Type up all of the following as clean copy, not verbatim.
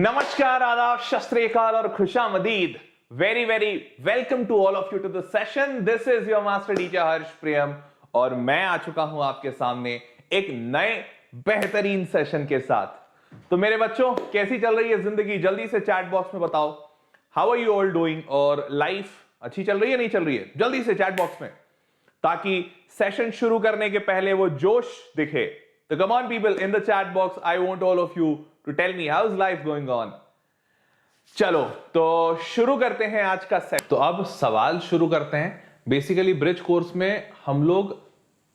नमस्कार, आदाब, शस्त्र ए काल और खुशामदीद। Very very welcome to all of you to the session. This is your master teacher Harsh Priyam और मैं आ चुका हूं आपके सामने एक नए बेहतरीन सेशन के साथ। तो मेरे बच्चों, कैसी चल रही है जिंदगी? जल्दी से चैट बॉक्स में बताओ, how are you all doing? और लाइफ अच्छी चल रही है, नहीं चल रही है? जल्दी से चैट बॉक्स में, ताकि सेशन शुरू करने के पहले वो जोश दिखे। तो come on people in the chat box, I want all of you to tell me how is life going on. चलो तो शुरू करते हैं आज का सेट। तो अब सवाल शुरू करते हैं। बेसिकली ब्रिज कोर्स में हम लोग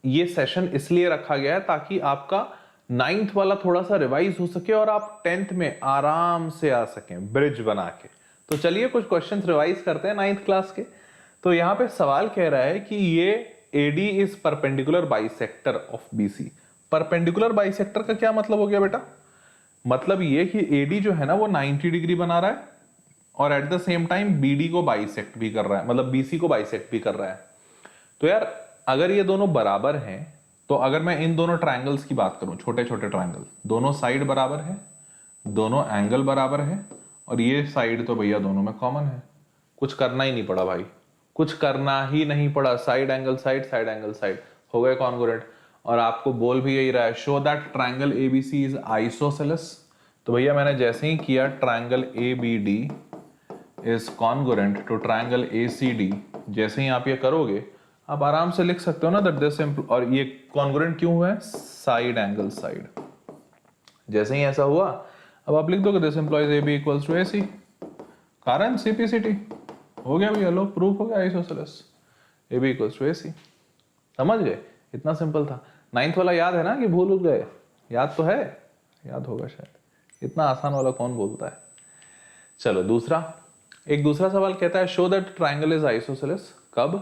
ये सेशन इसलिए रखा गया है ताकि आपका 9th वाला थोड़ा सा रिवाइज हो सके और आप 10th में आराम से आ सकें ब्रिज बना के। तो चलिए कुछ क्वेश्चंस रिवाइज करते हैं 9th क्लास के। तो यहां पे सवाल कह रहा है कि ये AD is perpendicular bisector of BC। Perpendicular bisector का क्या मतलब हो गया बेटा? मतलब ये कि AD जो है ना वो 90 डिग्री बना रहा है और at the same time BD को बाइसेक्ट भी कर रहा है, मतलब BC को बाइसेक्ट भी कर रहा है। तो यार अगर ये दोनों बराबर हैं, तो अगर मैं इन दोनों ट्रायंगल्स की बात करूं, छोटे छोटे ट्रायंगल, दोनों साइड बराबर है, दोनों एंगल बराबर है और ये साइड तो भैया दोनों में कॉमन है। कुछ करना ही नहीं पड़ा भाई, कुछ करना ही नहीं पड़ा। Side angle side, side angle side हो गए कॉन्ग्रुएंट। और आपको बोल भी यही रहा है, show that triangle ABC is isosceles. तो भैया मैंने जैसे ही किया triangle ABD is congruent to triangle ACD, जैसे ही आप ये करोगे आप आराम से लिख सकते हो ना दैट दिस, और ये कॉन्ग्रुएंट क्यों हुआ है? Side angle side. जैसे ही ऐसा हुआ अब आप लिख दोगे this implies AB equals to AC। कारण CPCT हो गया भैया, लो प्रूफ हो गया isosceles, AB equals to AC। समझ गए? इतना सिंपल था। 9th वाला याद है ना कि भूल गए? याद तो है, याद होगा शायद। इतना आसान वाला कौन बोलता है? चलो दूसरा, एक दूसरा सवाल कहता है show that triangle is isosceles. कब?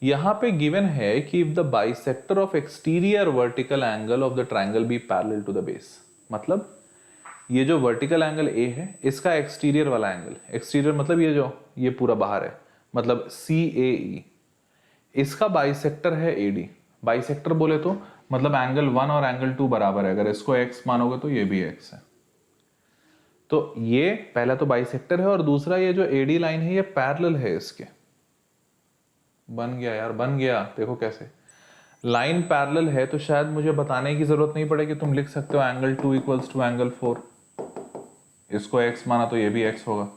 यहां पे गिवन है कि if the bisector of exterior vertical angle of the triangle be parallel to the base. मतलब ये जो वर्टिकल एंगल A है, इसका एक्सटीरियर वाला एंगल, एक्सटीरियर मतलब ये पूरा बाहर है, मतलब CAE, इसका बाइसेक्टर है AD। बाइसेक्टर बोले तो मतलब एंगल 1 और एंगल 2 बराबर है। अगर इसको x मानोगे तो ये भी x है। तो ये पहला तो बाइसेक्टर है और दूसरा ये जो AD लाइन है ये पैरेलल है इसके। बन गया यार, बन गया। देखो कैसे लाइन पैरेलल है, तो शायद मुझे बताने की जरूरत नहीं पड़ेगी, तुम लिख सकते हो एंगल 2 इक्वल्स टू एंगल 4। इसको x माना तो ये भी x होगा।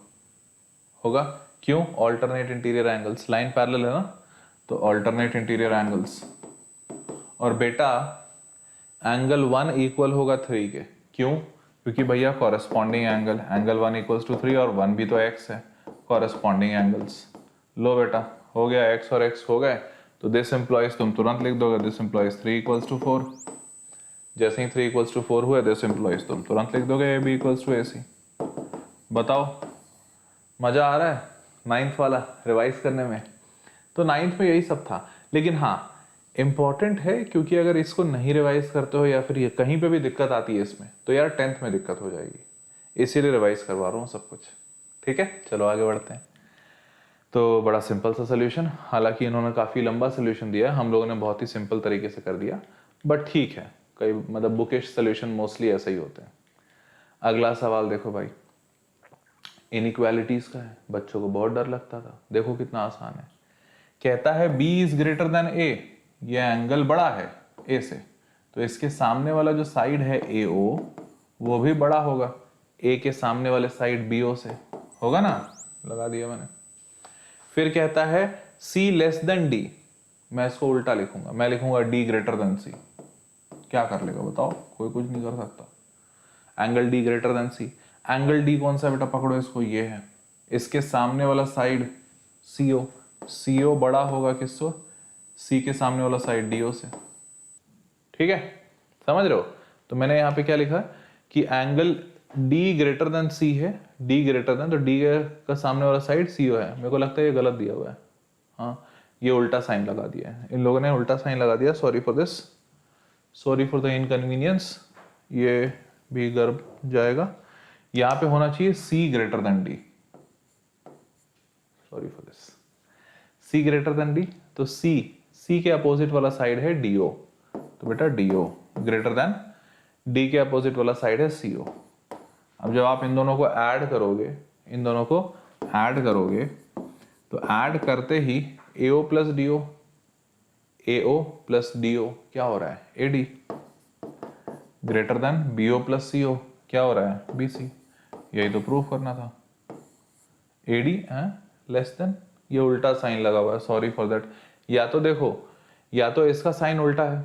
होगा क्यों? Alternate interior angles, line parallel है ना, तो ऑल्टरनेट इंटीरियर एंगल्स। और बेटा एंगल 1 इक्वल होगा 3 के। क्यों? क्योंकि भैया corresponding angle, angle 1 equals to 3 और 1 भी तो x है, कॉरेस्पॉन्डिंग एंगल्स। लो बेटा हो गया, x और x हो गए। तो दिस एम्प्लॉइज तुम तुरंत लिख दोगे दिस एम्प्लॉइज 3 इक्वल्स टू 4। जैसे ही 3 इक्वल्स टू 4 हुए दिस एम्प्लॉइज तुम तुरंत लिख दोगे AB इक्वल्स टू AC। बताओ मजा आ रहा है 9th वाला रिवाइज करने में? तो 9th में यही सब था। लेकिन हाँ इंपॉर्टेंट है, क्योंकि अगर इसको नहीं रिवाइज करते हो या फिर ये कहीं पे भी दिक्कत आती है इसमें, तो यार 10th में दिक्कत हो जाएगी। इसीलिए रिवाइज करवा रहा हूँ सब कुछ। ठीक है, चलो आगे बढ़ते हैं। तो बड़ा सिंपल सा सोल्यूशन, हालांकि इन्होंने काफ़ी लंबा सोल्यूशन दिया है, हम लोगों ने बहुत ही सिंपल तरीके से कर दिया, बट ठीक है। कई मतलब बुकिश सोल्यूशन मोस्टली ऐसे ही होते हैं। अगला सवाल देखो भाई, इनइक्वालिटीज का है। बच्चों को बहुत डर लगता था, देखो कितना आसान है। कहता है B is greater than A, ये एंगल बड़ा है A से, तो इसके सामने वाला जो साइड है AO वो भी बड़ा होगा A के सामने वाले साइड BO से, होगा ना? लगा दिया मैंने। फिर कहता है C लेस देन D, मैं इसको उल्टा लिखूंगा, मैं लिखूंगा D ग्रेटर देन C। क्या कर लेगा बताओ? कोई कुछ नहीं कर सकता। Angle D greater than C, angle D कौन सा बेटा? पकड़ो इसको, ये है। इसके सामने वाला साइड CO, CO बड़ा होगा किससे? C के सामने वाला साइड DO से। ठीक है, समझ रहे हो? तो मैंने यहाँ पे क्या लिखा कि angle D greater than C है, D ग्रेटर देन, तो D का सामने वाला साइड CO है। मेरे को लगता है ये गलत दिया हुआ है, हाँ ये उल्टा साइन लगा दिया है, इन लोगों ने उल्टा साइन लगा दिया। Sorry for this, sorry for the inconvenience, ये भी गर्भ जाएगा। यहाँ पे होना चाहिए C greater than D, sorry for this, C greater than D। तो C के अपोजिट वाला साइड है DO, तो बेटा DO ग्रेटर देन D के अपोजिट वाला साइड है CO। अब जब आप इन दोनों को ऐड करोगे, इन दोनों को ऐड करोगे तो ऐड करते ही AO plus DO, AO plus DO क्या हो रहा है? AD greater than BO plus CO क्या हो रहा है? BC। यही तो प्रूफ करना था। AD लेस देन, ये उल्टा साइन लगा हुआ है, सॉरी फॉर दैट। या तो देखो, या तो इसका साइन उल्टा है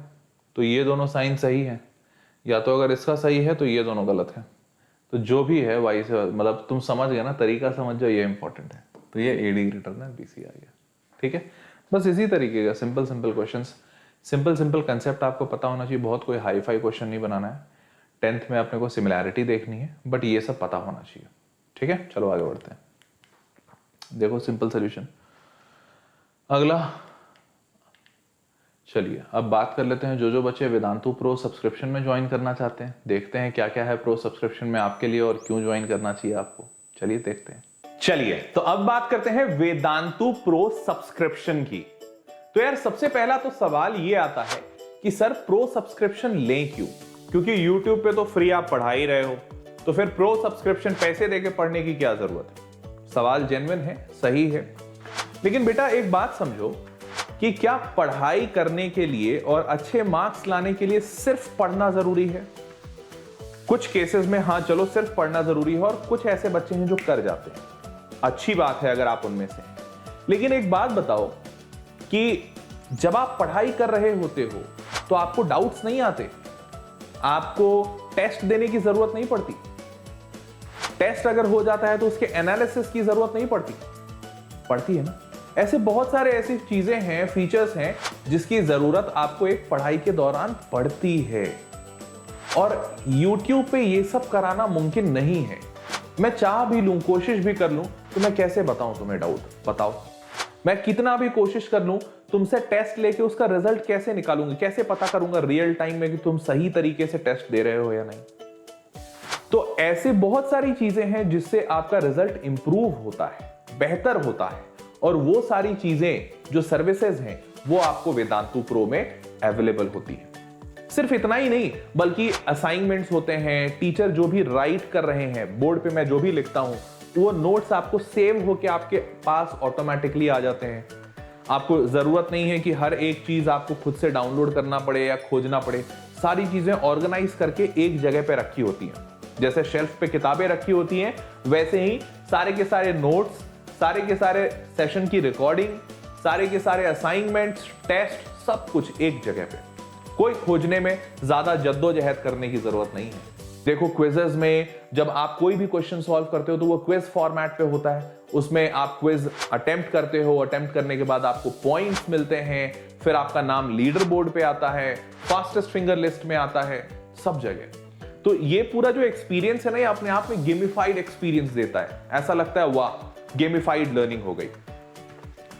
तो ये दोनों साइन सही है, या तो अगर इसका सही है तो ये दोनों गलत है। तो जो भी है वाई से, मतलब तुम समझ गए ना, तरीका समझ जाओ, ये इंपॉर्टेंट है। तो ये AD ग्रेटर देन BC आ गया। ठीक है, बस इसी तरीके का simple simple questions, simple simple concept आपको पता होना चाहिए। बहुत कोई हाई फाई क्वेश्चन नहीं बनाना है। 10th में अपने को सिमिलैरिटी देखनी है, बट ये सब पता होना चाहिए। ठीक है, चलो आगे बढ़ते हैं। देखो सिंपल सोल्यूशन। अगला, चलिए अब बात कर लेते हैं जो बच्चे वेदांतु प्रो सब्सक्रिप्शन में ज्वाइन करना चाहते हैं। देखते हैं क्या क्या है प्रो सब्सक्रिप्शन में आपके लिए और क्यों ज्वाइन करना चाहिए आपको। चलिए देखते हैं। चलिए तो अब बात करते हैं वेदांतु प्रो सब्सक्रिप्शन की। तो यार सबसे पहला तो सवाल ये आता है कि सर प्रो सब्सक्रिप्शन लें क्यों? क्योंकि YouTube पे तो फ्री आप पढ़ा ही रहे हो, तो फिर प्रो सब्सक्रिप्शन पैसे देके पढ़ने की क्या जरूरत है? सवाल जेन्युइन है, सही है, लेकिन बेटा एक बात समझो कि क्या पढ़ाई करने के लिए और अच्छे मार्क्स लाने के लिए सिर्फ पढ़ना जरूरी है? कुछ केसेस में हाँ चलो सिर्फ पढ़ना जरूरी है, और कुछ ऐसे बच्चे हैं जो कर जाते हैं। अच्छी बात है अगर आप उनमें से हैं, लेकिन एक बात बताओ कि जब आप पढ़ाई कर रहे होते हो तो आपको डाउट्स नहीं आते? आपको टेस्ट देने की जरूरत नहीं पड़ती? टेस्ट अगर हो जाता है तो उसके एनालिसिस की जरूरत नहीं पड़ती? पड़ती है ना। ऐसे बहुत सारे ऐसी चीजें हैं, फीचर्स हैं जिसकी जरूरत आपको एक पढ़ाई के दौरान पड़ती है, और YouTube पे ये सब कराना मुमकिन नहीं है। मैं चाह भी लूं, कोशिश भी कर लूं, तो मैं कैसे बताऊं तुम्हें डाउट? बताओ, मैं कितना भी कोशिश कर लूं, तुमसे टेस्ट लेके उसका रिजल्ट कैसे निकालूंगा? कैसे पता करूंगा रियल टाइम में कि तुम सही तरीके से टेस्ट दे रहे हो या नहीं? तो ऐसे बहुत सारी चीजें हैं जिससे आपका रिजल्ट इंप्रूव होता है, बेहतर होता है, और वो सारी चीजें जो सर्विसेज हैं वो आपको वेदांतु प्रो में अवेलेबल होती है। सिर्फ इतना ही नहीं, बल्कि असाइनमेंट्स होते हैं, टीचर जो भी राइट कर रहे हैं, बोर्ड पे मैं जो भी लिखता हूं वो नोट्स आपको सेव होके आपके पास ऑटोमेटिकली आ जाते हैं। आपको जरूरत नहीं है कि हर एक चीज आपको खुद से डाउनलोड करना पड़े या खोजना पड़े। सारी चीजें ऑर्गेनाइज करके एक जगह पे रखी होती हैं। जैसे शेल्फ पे किताबें रखी होती हैं, वैसे ही सारे के सारे नोट्स, सारे के सारे सेशन की रिकॉर्डिंग, सारे के सारे असाइनमेंट्स, टेस्ट, सब कुछ एक जगह पे। कोई खोजने में ज्यादा जद्दोजहद करने की जरूरत नहीं है। देखो क्विजेस में जब आप कोई भी क्वेश्चन सॉल्व करते हो तो वो क्विज फॉर्मेट पे होता है। उसमें आप क्विज अटेम्प्ट करते हो, अटेम्प्ट करने के बाद आपको पॉइंट्स मिलते हैं, फिर आपका नाम लीडर बोर्ड पे आता है, फास्टेस्ट फिंगर लिस्ट में आता है, सब जगह। तो ये पूरा जो एक्सपीरियंस है ना, ये अपने आप में गेमिफाइड एक्सपीरियंस देता है। ऐसा लगता है वाह, गेमिफाइड लर्निंग हो गई।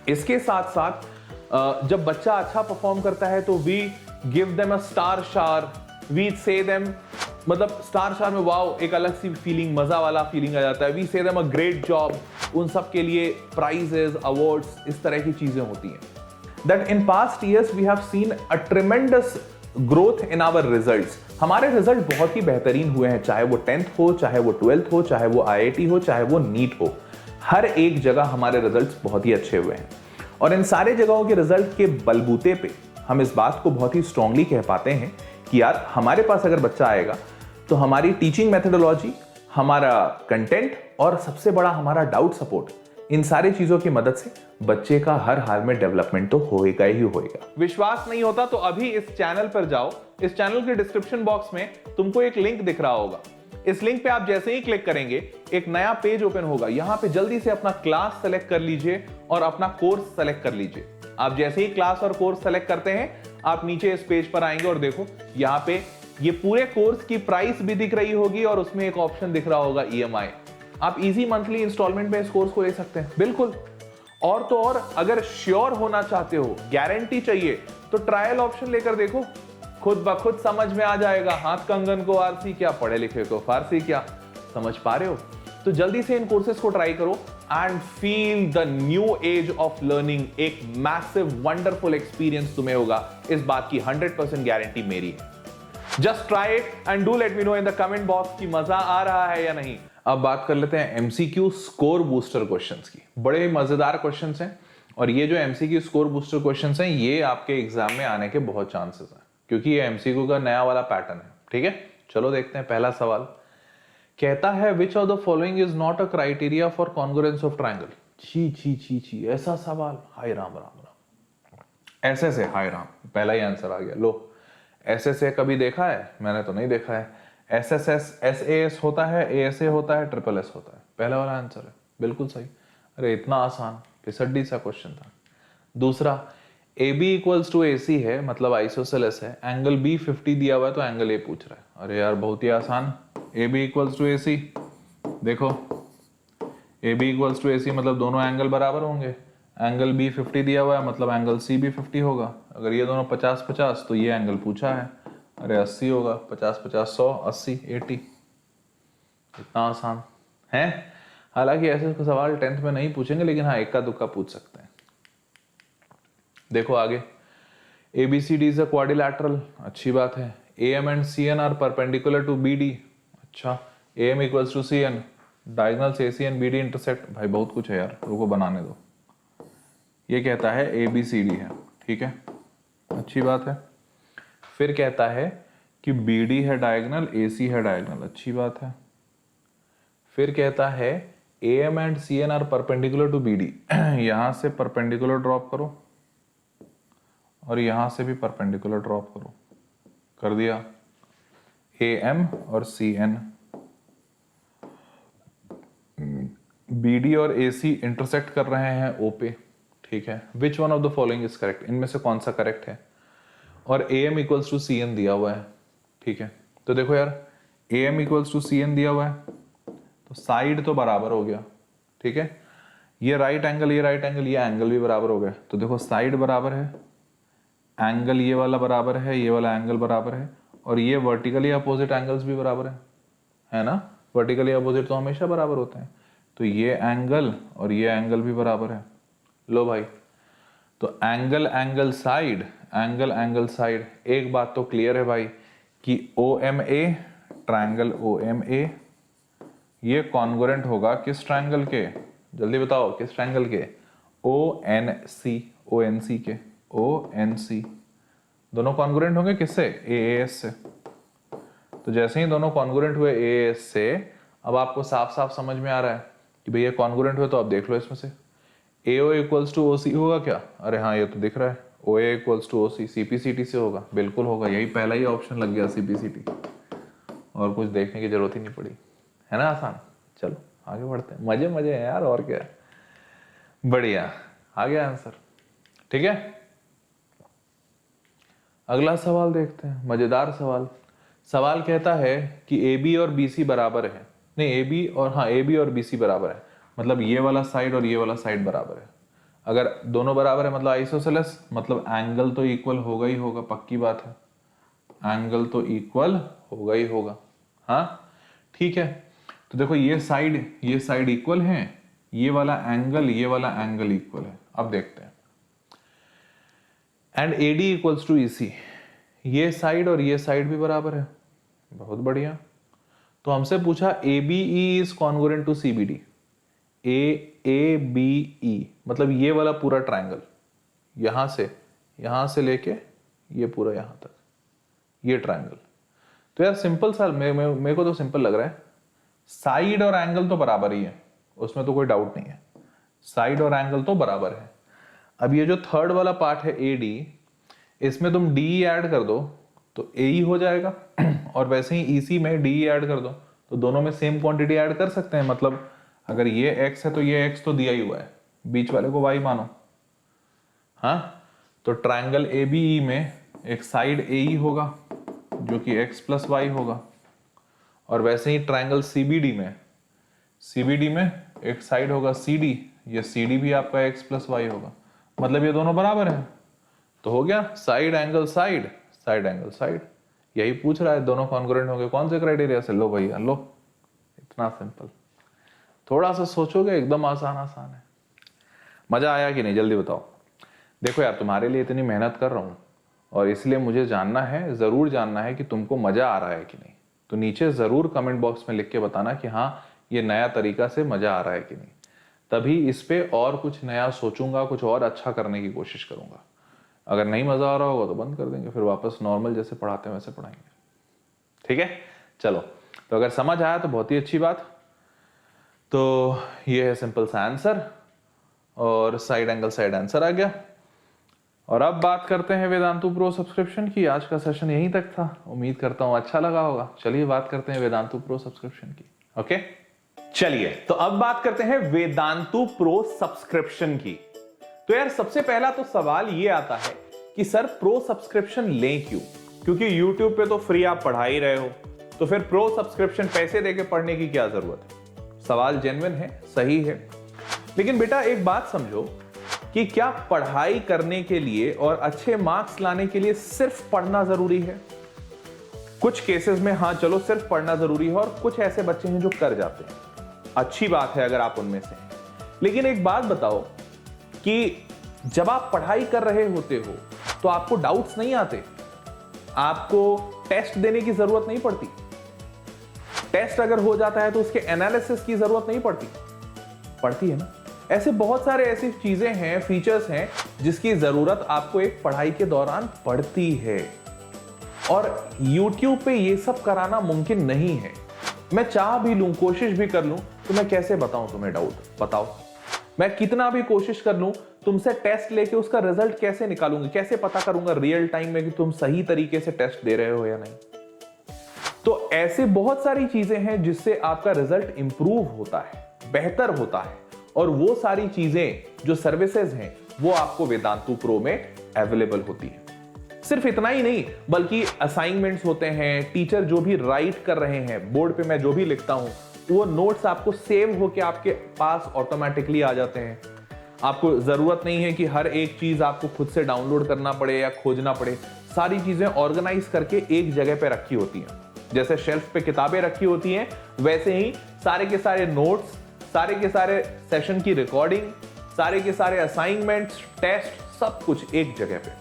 इसके साथ साथ जब बच्चा अच्छा परफॉर्म करता है तो we give them a star शार, वी से देम, मतलब स्टार शार में वाओ एक अलग सी फीलिंग, मजा वाला फीलिंग आ जाता है। We say them a great job. उन सब के लिए प्राइजेस, अवार्ड्स, इस तरह की चीजें होती हैं। That in past years we have seen a tremendous growth in our results. हमारे रिजल्ट बहुत ही बेहतरीन हुए हैं, चाहे वो 10th हो, चाहे वो 12th हो, चाहे वो IIT हो, चाहे वो नीट हो। हर एक जगह हमारे रिजल्ट्स बहुत ही अच्छे हुए हैं, और इन सारे जगहों के रिजल्ट के बलबूते पे हम इस बात को बहुत ही स्ट्रांगली कह पाते हैं कि यार हमारे पास अगर बच्चा आएगा तो हमारी टीचिंग मेथोडोलॉजी, हमारा कंटेंट और सबसे बड़ा हमारा डाउट सपोर्ट, इन सारी चीजों की मदद से बच्चे का हर हाल में डेवलपमेंट तो होएगा ही होएगा। विश्वास नहीं होता तो अभी इस चैनल पर जाओ। इस चैनल के डिस्क्रिप्शन बॉक्स में तुमको एक लिंक दिख रहा होगा। इस लिंक पे आप जैसे ही क्लिक करेंगे एक नया पेज ओपन होगा। यहां पे जल्दी से अपना क्लास सेलेक्ट कर लीजिए और अपना कोर्स सेलेक्ट कर लीजिए। आप जैसे ही क्लास और कोर्स सेलेक्ट करते हैं, आप नीचे इस पेज पर आएंगे और देखो यहाँ पे ये पूरे कोर्स की प्राइस भी दिख रही होगी, और उसमें एक ऑप्शन दिख रहा होगा EMI। आप इजी मंथली इंस्टॉलमेंट में इस कोर्स को ले सकते हैं, बिल्कुल। और तो और अगर श्योर होना चाहते हो, गारंटी चाहिए, तो ट्रायल ऑप्शन लेकर देखो, खुद ब खुद समझ में आ जाएगा। हाथ कंगन को आरसी क्या, पढ़े लिखे को फारसी क्या। समझ पा रहे हो? तो जल्दी से इन कोर्सेज को ट्राई करो and feel the new age of learning. एक मैसिव वंडरफुल एक्सपीरियंस तुम्हें होगा, इस बात की 100% गारंटी मेरी है। Just try it and do let me know in the comment box कि मजा आ रहा है या नहीं। अब बात कर लेते हैं एमसीक्यू स्कोर बूस्टर क्वेश्चंस की। बड़े मजेदार क्वेश्चंस हैं और ये जो एमसीक्यू स्कोर बूस्टर क्वेश्चंस हैं ये आपके एग्जाम में आने के बहुत चांसेस हैं क्योंकि ये एमसीक्यू का नया वाला पैटर्न है। ठीक है, चलो देखते हैं। पहला सवाल कहता है which of the following is not a criteria for congruence of triangle. छी छी छी छी, ऐसा सवाल, हाय राम राम राम। ऐसे से, हाय राम, पहला ही आंसर आ गया। लो, ऐसे से कभी देखा है? मैंने तो नहीं देखा है। एसएसएस एसएएस होता है, एएसए होता है, ट्रिपल एस होता है। पहला वाला आंसर है, बिल्कुल सही। अरे इतना आसान, फिसड्डी सा क्वेश्चन था। दूसरा, ए बी इक्वल्स टू ए सी है, मतलब आइसोसेलेस है, एंगल बी 50 दिया हुआ है तो एंगल ए पूछ रहा है। अरे यार बहुत ही आसान, ए बी इक्वल्स टू ए सी, देखो ए बी इक्वल्स टू ए सी मतलब दोनों एंगल बराबर होंगे। एंगल बी 50 दिया हुआ है मतलब एंगल सी भी 50 होगा। अगर ये दोनों 50-50 तो ये एंगल पूछा है, अरे 80 होगा। 50-50 100, 80 80। इतना आसान है। हालांकि ऐसे सवाल 10th में नहीं पूछेंगे लेकिन हाँ इक्का दुक्का पूछ सकते हैं। देखो आगे, ABCD इज अ क्वाड्रिलैटरल, अच्छी बात है। AM and CN are perpendicular to BD, अच्छा। AM equals to CN, diagonals AC and BD intersect. भाई बहुत कुछ है यार, रुको बनाने दो। ये कहता है ABCD है, ठीक है, अच्छी बात है। फिर कहता है कि BD है डायगोनल, AC है डायगोनल, अच्छी बात है। फिर कहता है AM and CN are perpendicular to BD, यहां से परपेंडिकुलर ड्रॉप करो और यहां से भी परपेंडिकुलर ड्रॉप करो, कर दिया। AM और CN, BD और AC इंटरसेक्ट कर रहे हैं O पे, ठीक है। Which one of the following is correct, इनमें से कौन सा करेक्ट है। और AM इक्वल्स टू CN दिया हुआ है, ठीक है। तो देखो यार, AM इक्वल्स टू CN दिया हुआ है तो साइड तो बराबर हो गया, ठीक है। ये राइट एंगल, ये राइट एंगल, ये एंगल भी बराबर हो गया। तो देखो साइड बराबर है, एंगल ये वाला बराबर है, ये वाला एंगल बराबर है, और ये वर्टिकली अपोजिट एंगल्स भी बराबर है ना। वर्टिकली अपोजिट तो हमेशा बराबर होते हैं। तो ये एंगल और ये एंगल भी बराबर है। लो भाई, तो angle angle side, angle angle side. एक बात तो क्लियर है भाई कि OMA, ट्रायंगल OMA ये कॉन्ग्रुएंट होगा किस ट्रायंगल के, जल्दी बताओ किस ट्रायंगल के, ONC के, ONC। दोनों कॉन्ग्रुएंट होंगे किससे, AAS से। तो जैसे ही दोनों कॉन्ग्रुएंट हुए AAS से, अब आपको साफ साफ समझ में आ रहा है कि भैया कॉन्ग्रुएंट हुए, तो आप देख लो इसमें से AO इक्वल्स टू OC होगा क्या। अरे हाँ ये तो दिख रहा है, OA equals to OC, CPCT से होगा, बिल्कुल होगा। यही पहला ही ऑप्शन लग गया, CPCT, और कुछ देखने की जरूरत ही नहीं पड़ी, है ना। आसान। चलो आगे बढ़ते हैं, मजे मजे हैं यार, और क्या। बढ़िया, आ गया आंसर, ठीक है। अगला सवाल देखते हैं, मजेदार सवाल। सवाल कहता है कि AB और BC बराबर है, नहीं AB और, हाँ AB और BC बराबर है, मतलब ये वाला साइड और ये वाला साइड बराबर है। अगर दोनों बराबर है मतलब आइसोसेलेस, मतलब एंगल तो इक्वल होगा ही होगा, पक्की बात है, एंगल तो इक्वल होगा ही होगा। हाँ ठीक है, तो देखो ये साइड इक्वल है, ये वाला एंगल इक्वल है। अब देखते हैं, and AD equals to EC, ये साइड और ये साइड भी बराबर है, बहुत बढ़िया। तो हमसे पूछा ABE is congruent to CBD, ABE मतलब ये वाला पूरा ट्रायंगल, यहां से लेके ये पूरा यहां तक, ये ट्रायंगल। तो यार सिंपल सा, मेरे को तो सिंपल लग रहा है, साइड और एंगल तो बराबर ही है, उसमें तो कोई डाउट नहीं है, साइड और एंगल तो बराबर है। अब ये जो थर्ड वाला पार्ट है AD, इसमें तुम DE ऐड कर दो तो AE हो जाएगा, और वैसे ही EC में DE ऐड कर दो तो दोनों में सेम क्वांटिटी ऐड कर सकते हैं। मतलब अगर ये X है तो ये X तो दिया ही हुआ है, बीच वाले को Y मानो। हाँ, तो ट्रायंगल ABE में एक साइड AE होगा जो कि X प्लस Y होगा, और वैसे ही ट्रायंगल CBD में एक साइड होगा CD, ये CD भी आपका X प्लस Y होगा, मतलब ये दोनों बराबर है। तो हो गया side angle side, side angle side. यही पूछ रहा है, दोनों कॉन्ग्रुएंट होंगे कौन से क्राइटेरिया से। लो भैया लो, इतना सिंपल। थोड़ा सा सोचोगे एकदम आसान है। मजा आया कि नहीं, जल्दी बताओ। देखो यार, तुम्हारे लिए इतनी मेहनत कर रहा हूं और इसलिए मुझे जानना है, जरूर जानना है कि तुमको मजा आ रहा है कि नहीं। तो नीचे जरूर कमेंट बॉक्स में लिख के बताना कि हाँ ये नया तरीका से मजा आ रहा है कि नहीं। तभी इस पे और कुछ नया सोचूंगा, कुछ और अच्छा करने की कोशिश करूंगा। अगर नहीं मजा आ रहा होगा तो बंद कर देंगे, फिर वापस नॉर्मल जैसे पढ़ाते हैं वैसे पढ़ाएंगे। ठीक है, चलो। तो अगर समझ आया तो बहुत ही अच्छी बात। तो ये है सिंपल सा आंसर, और साइड एंगल साइड आंसर आ गया। और अब बात करते हैं वेदांतु प्रो सब्सक्रिप्शन की। आज का सेशन यहीं तक था, उम्मीद करता हूं अच्छा लगा होगा। चलिए बात करते हैं वेदांतु प्रो सब्सक्रिप्शन की। ओके, चलिए तो अब बात करते हैं वेदांतु प्रो सब्सक्रिप्शन की। तो यार सबसे पहला तो सवाल ये आता है कि सर प्रो सब्सक्रिप्शन लें क्यों? क्योंकि YouTube पे तो फ्री आप पढ़ा ही रहे हो, तो फिर प्रो सब्सक्रिप्शन पैसे देके पढ़ने की क्या जरूरत है? सवाल जेन्युइन है, सही है। लेकिन बेटा एक बात समझो कि क्या पढ़ाई करने के लिए और अच्छे मार्क्स लाने के लिए सिर्फ पढ़ना जरूरी है? कुछ केसेस में हाँ चलो सिर्फ पढ़ना जरूरी है, और कुछ ऐसे बच्चे हैं जो कर जाते हैं। अच्छी बात है अगर आप उनमें से हैं। लेकिन एक बात बताओ कि जब आप पढ़ाई कर रहे होते हो तो आपको डाउट्स नहीं आते? आपको टेस्ट देने की जरूरत नहीं पड़ती? टेस्ट अगर हो जाता है तो उसके एनालिसिस की जरूरत नहीं पड़ती? पड़ती है ना। ऐसे बहुत सारे ऐसी चीजें हैं, फीचर्स हैं जिसकी जरूरत आपको एक पढ़ाई के दौरान पड़ती है, और YouTube पे ये सब कराना मुमकिन नहीं है। मैं चाह भी लूं, कोशिश भी कर लूं, तो मैं कैसे बताऊं तुम्हें डाउट? बताओ, मैं कितना भी कोशिश कर लूं, तुमसे टेस्ट लेके उसका रिजल्ट कैसे निकालूंगी? कैसे पता करूंगा रियल टाइम में कि तुम सही तरीके से टेस्ट दे रहे हो या नहीं? तो ऐसे बहुत सारी चीजें हैं जिससे आपका रिजल्ट इंप्रूव होता है, बेहतर होता है, और वो सारी चीजें जो सर्विसेज हैं वो आपको वेदांतु प्रो में अवेलेबल होती है। सिर्फ इतना ही नहीं, बल्कि असाइनमेंट्स होते हैं, टीचर जो भी राइट कर रहे हैं, बोर्ड पे मैं जो भी लिखता हूं वो नोट्स आपको सेव होके आपके पास ऑटोमेटिकली आ जाते हैं। आपको जरूरत नहीं है कि हर एक चीज आपको खुद से डाउनलोड करना पड़े या खोजना पड़े। सारी चीजें ऑर्गेनाइज करके एक जगह पे रखी होती हैं। जैसे शेल्फ पे किताबें रखी होती हैं, वैसे ही सारे के सारे नोट्स, सारे के सारे सेशन की रिकॉर्डिंग, सारे के सारे असाइनमेंट्स, टेस्ट, सब कुछ एक जगह पे।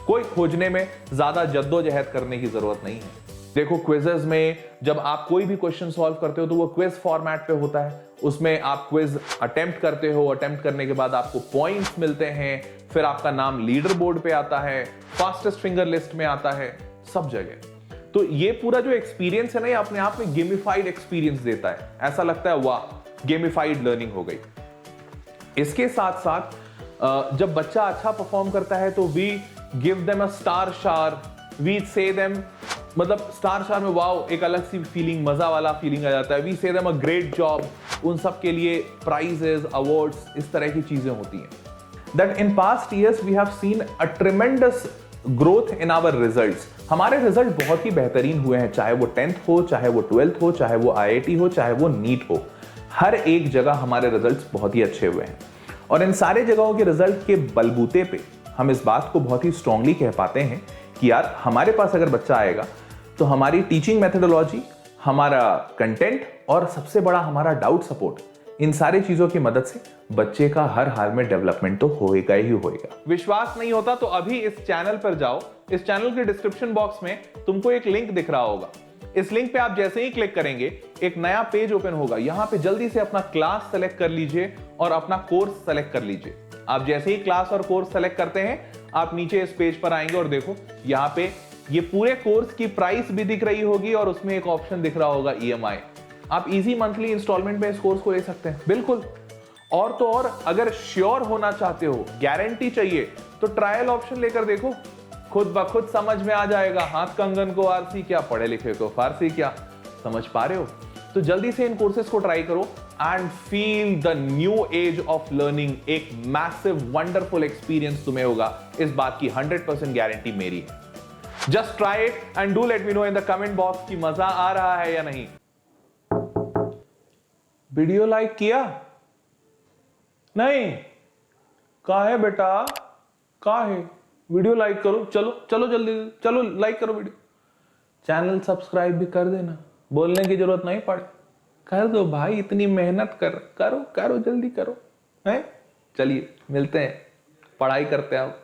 कोई खोजने में ज्यादा जद्दोजहद करने की जरूरत नहीं है। देखो क्विजेस में जब आप कोई भी क्वेश्चन सॉल्व करते हो तो वो क्विज फॉर्मेट पे होता है। उसमें आप क्विज अटेम्प्ट करते हो, अटेम्प्ट करने के बाद आपको पॉइंट्स मिलते हैं, फिर आपका नाम लीडर बोर्ड पे आता है, फास्टेस्ट फिंगर लिस्ट में आता है, सब जगह। तो ये पूरा जो एक्सपीरियंस है ना, ये अपने आप में गेमिफाइड एक्सपीरियंस देता है। ऐसा लगता है वाह गेमिफाइड लर्निंग हो गई। इसके साथ साथ जब बच्चा अच्छा परफॉर्म करता है तो we give them a star शार, वी से देम, मतलब स्टार शार में वाओ एक अलग सी फीलिंग, मजा वाला फीलिंग आ जाता है। We say them a great job, उन सब के लिए प्राइजेस, अवार्ड्स, इस तरह की चीजें होती हैं। That in past years we have seen a tremendous growth in our results. हमारे रिजल्ट बहुत ही बेहतरीन हुए हैं, चाहे वो 10th हो, चाहे वो 12th हो, चाहे वो IIT हो, चाहे वो नीट हो। हर एक जगह हमारे रिजल्ट्स बहुत ही अच्छे हुए हैं, और इन सारे जगहों के रिजल्ट के बलबूते पे हम इस बात को बहुत ही स्ट्रांगली कह पाते हैं कि यार हमारे पास अगर बच्चा आएगा तो हमारी टीचिंग मेथोडोलॉजी, हमारा कंटेंट, और सबसे बड़ा हमारा डाउट सपोर्ट, इन सारी चीजों की मदद से बच्चे का हर हाल में डेवलपमेंट तो होएगा ही होएगा। विश्वास नहीं होता तो अभी इस चैनल पर जाओ। इस चैनल के डिस्क्रिप्शन बॉक्स में तुमको एक लिंक दिख रहा होगा। इस लिंक पे आप जैसे ही क्लिक करेंगे एक नया पेज ओपन होगा। यहां पे जल्दी से अपना क्लास सेलेक्ट कर लीजिए और अपना कोर्स सेलेक्ट कर लीजिए। आप जैसे ही क्लास और कोर्स सेलेक्ट करते हैं, आप नीचे इस पेज पर आएंगे और देखो यहाँ पे ये पूरे कोर्स की प्राइस भी दिख रही होगी, और उसमें एक ऑप्शन दिख रहा होगा EMI। आप इजी मंथली इंस्टॉलमेंट में इस कोर्स को ले सकते हैं, बिल्कुल। और तो और अगर श्योर होना चाहते हो, गारंटी चाहिए, तो ट्रायल ऑप्शन लेकर देखो, खुद ब खुद समझ में आ जाएगा। हाथ कंगन को आरसी क्या, पढ़े लिखे को फारसी क्या, समझ पा रहे हो? तो जल्दी से इन कोर्सेज को ट्राई करो and feel the new age of learning. एक मैसिव वंडरफुल एक्सपीरियंस तुम्हें होगा, इस बात की 100% गारंटी मेरी है। Just try it and do let me know in the comment box कि मजा आ रहा है या नहीं। वीडियो लाइक किया? नहीं? काहे बेटा, काहे? वीडियो लाइक करो, चलो चलो जल्दी, चलो लाइक करो वीडियो। चैनल सब्सक्राइब भी कर देना, बोलने की जरूरत नहीं पड़े, कर दो भाई, इतनी मेहनत करो करो जल्दी करो, हैं? चलिए मिलते हैं, पढ़ाई करते हैं अब।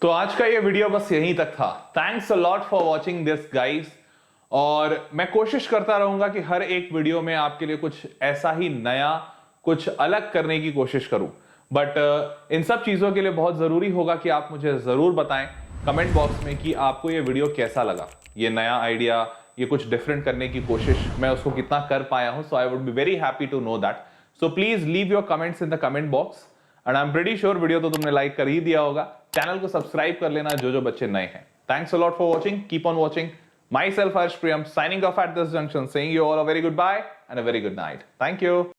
तो आज का ये वीडियो बस यहीं तक था। Thanks a lot for watching this guys. और मैं कोशिश करता रहूंगा कि हर एक वीडियो में आपके लिए कुछ ऐसा ही नया, कुछ अलग करने की कोशिश करूं। बट इन सब चीजों के लिए बहुत जरूरी होगा कि आप मुझे जरूर बताएं कमेंट बॉक्स में कि आपको ये वीडियो कैसा लगा, ये नया आइडिया, ये कुछ डिफरेंट करने की कोशिश मैं उसको कितना कर पाया हूं। So I would be very happy to know that. So please leave your comments in the comment box and I am pretty sure video तो तुमने लाइक कर ही दिया होगा। चैनल को सब्सक्राइब कर लेना जो जो बच्चे नए हैं। Thanks a lot for watching, keep on watching. Myself Harsh Priyam signing off at this junction, saying you all a very goodbye and a very good night. Thank you.